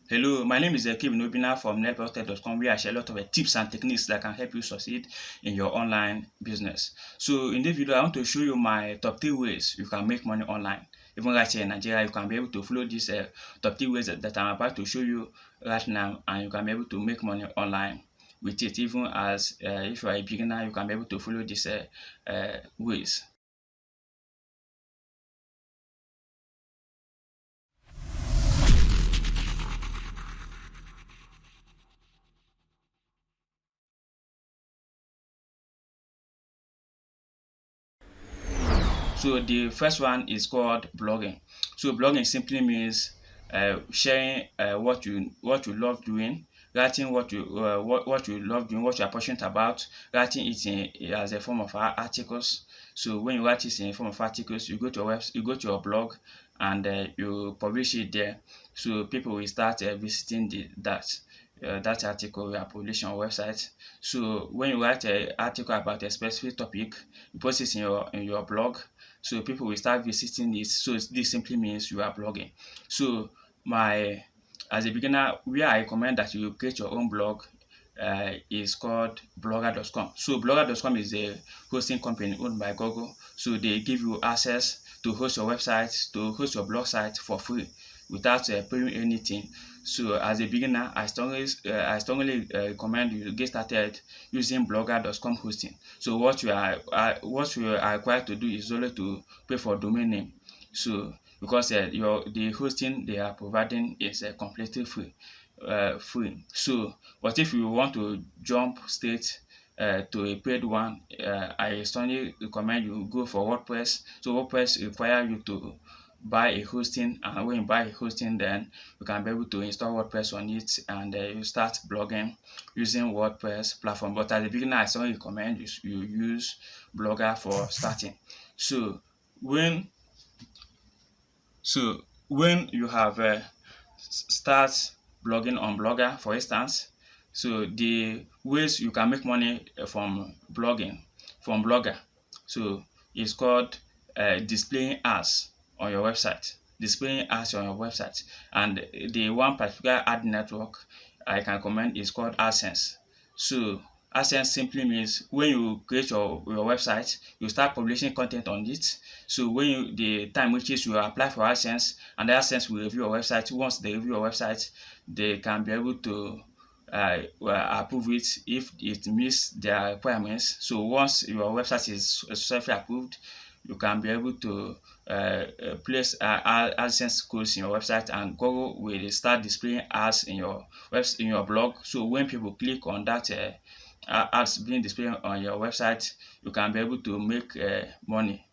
Hello, my name is 𝗃𝗵𝗿𝗶 from 𝗟𝗵𝗿𝗶.com, where I share a lot of tips and techniques that can help you succeed in your online business. So in this video, I want to show you my top 3 ways you can make money online. Even right here in Nigeria, you can be able to follow these top 3 ways that I'm about to show you right now, and you can be able to make money online with it. Even as if you are a beginner, you can be able to follow these ways. So the first one is called blogging. So blogging simply means sharing what you love doing, writing what you love doing, what you are passionate about, writing it as a form of articles. So when you write it in a form of articles, you go to your blog, and you publish it there. So people will start visiting that article you are publishing on your website. So when you write an article about a specific topic, you post it in your blog. So people will start visiting this. So this simply means you are blogging. So as a beginner, where I recommend that you create your own blog is called blogger.com. So blogger.com is a hosting company owned by Google. So they give you access to host your website, to host your blog site for free without paying anything. So as a beginner, I strongly recommend you get started using blogger.com hosting. So what you are required to do is only to pay for domain name. So because the hosting they are providing is completely free. So but if you want to jump straight to a paid one, I strongly recommend you go for WordPress. So WordPress require you to buy a hosting, and when you buy a hosting, then you can be able to install WordPress on it, and you start blogging using WordPress platform. But as a beginner, I strongly recommend you use Blogger for starting. So when you have start blogging on Blogger, for instance, so the ways you can make money from Blogger, so it's called displaying ads on your website. And the one particular ad network I can recommend is called AdSense. So AdSense simply means when you create your website, you start publishing content on it. So when the time reaches, you apply for AdSense, and the AdSense will review your website. Once they review your website, they can be able to approve it if it meets their requirements. So once your website is self-approved, you can be able to place AdSense codes in your website, and Google will start displaying ads in your blog. So when people click on that ads being displayed on your website, you can be able to make money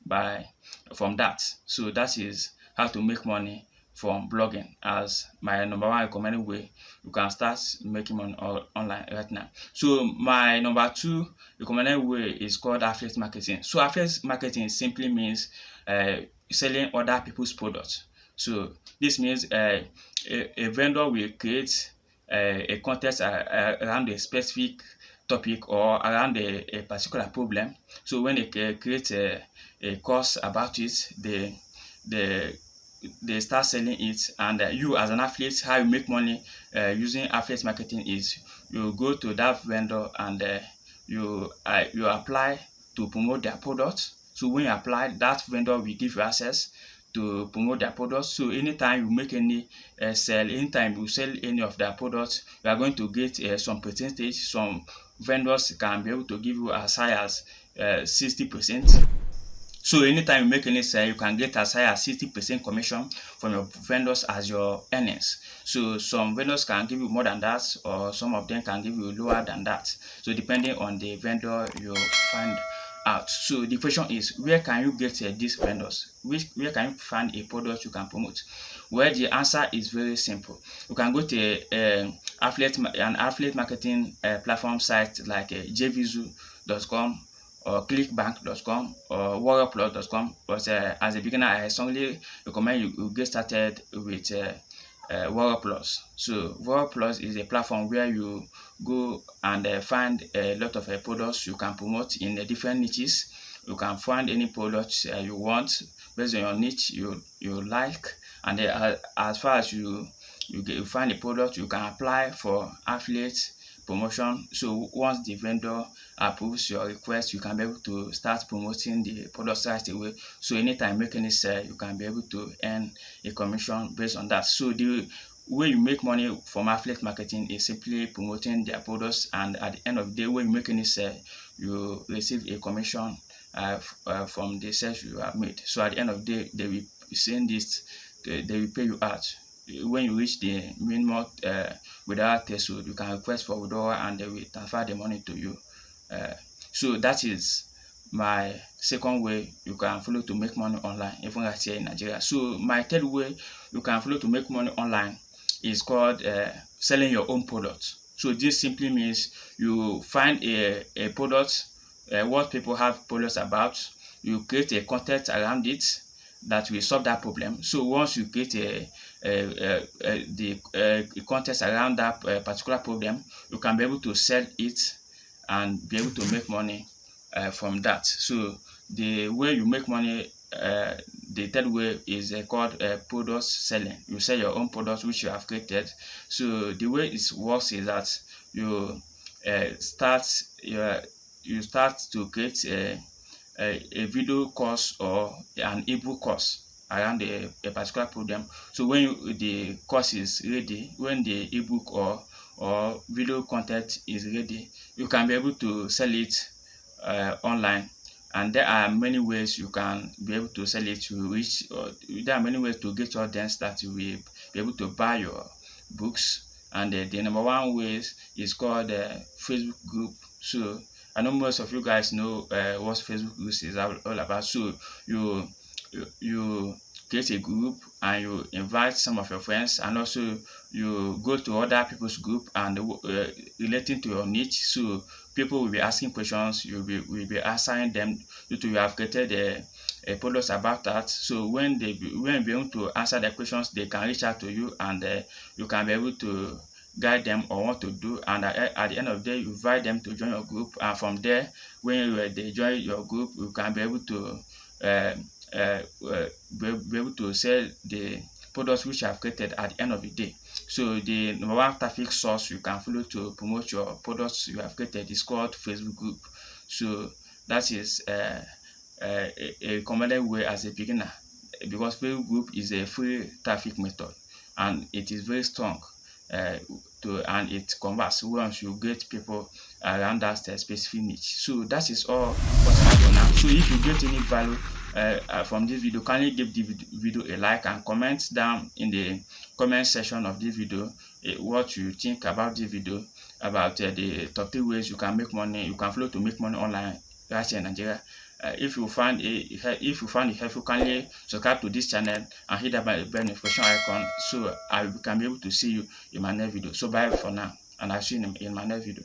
from that. So that is how to make money from blogging as my number 1 recommended way you can start making money online right now. So my number 2 recommended way is called affiliate marketing. So affiliate marketing simply means selling other people's products. So this means a vendor will create a contest around a specific topic or around a particular problem. So when they create a course about it, they start selling it, and you as an affiliate, how you make money using affiliate marketing is you go to that vendor, and you apply to promote their products. So when you apply, that vendor will give you access to promote their products. So anytime you make any anytime you sell any of their products, you are going to get some percentage. Some vendors can be able to give you as high as 60%. So anytime you make any sale, you can get as high as 60% commission from your vendors as your earnings. So some vendors can give you more than that, or some of them can give you lower than that. So depending on the vendor you find out. So the question is, where can you get these vendors? Where can you find a product you can promote? Well, the answer is very simple. You can go to an affiliate marketing platform site like 𝗃𝗵𝗁.com or clickbank.com or 𝗁𝗶𝗄.com. But as a beginner, I strongly recommend you get started with 𝗁𝗶𝗄. So 𝗁𝗶𝗄 is a platform where you go and find a lot of products you can promote in different niches. You can find any products you want based on your niche you like, and as far as you you find a product, you can apply for affiliate promotion. So once the vendor approves your request, you can be able to start promoting the product right away. So anytime you make any sale, you can be able to earn a commission based on that. So the way you make money from affiliate marketing is simply promoting their products, and at the end of the day, when you make any sale, you receive a commission from the sales you have made. So at the end of the day, they will send this, they will pay you out. When you reach the minimum without threshold, you can request for withdrawal and they will transfer the money to you. So that is my second way you can follow to make money online, even right here in Nigeria. So my third way you can follow to make money online is called selling your own product. So this simply means you find a product, what people have products about, you create a content around it that will solve that problem. So once you create the content around that particular problem, you can be able to sell it and be able to make money from that. So the way you make money, the third way is called product selling. You sell your own products which you have created. So the way it works is that you start to create a video course or an ebook course around a particular problem. So when the course is ready, when the ebook or video content is ready, you can be able to sell it online. And there are many ways you can be able to sell it to reach, there are many ways to get your audience that you will be able to buy your books. And the number one way is called Facebook group. So I know most of you guys know what Facebook groups is all about. So you create a group and you invite some of your friends, and also you go to other people's group and relating to your niche. So people will be asking questions, you will be answering them. You have created a product about that. So when they be able to answer their questions, they can reach out to you, and you can be able to guide them on what to do. And at the end of the day, you invite them to join your group, and from there, when they join your group, you can be able to be able to sell the products which you have created at the end of the day. So the number one traffic source you can follow to promote your products you have created is called Facebook group. So that is a recommended way as a beginner, because Facebook group is a free traffic method and it is very strong. And it converts once you get people around that specific niche. So that is all for now. So if you get any value from this video, kindly give the video a like and comment down in the comment section of this video what you think about this video, about the top 3 ways you can make money, you can follow to make money online right here in Nigeria. If you find it helpful, kindly subscribe to this channel and hit that bell notification icon so I can be able to see you in my next video. So bye for now, and I'll see you in my next video.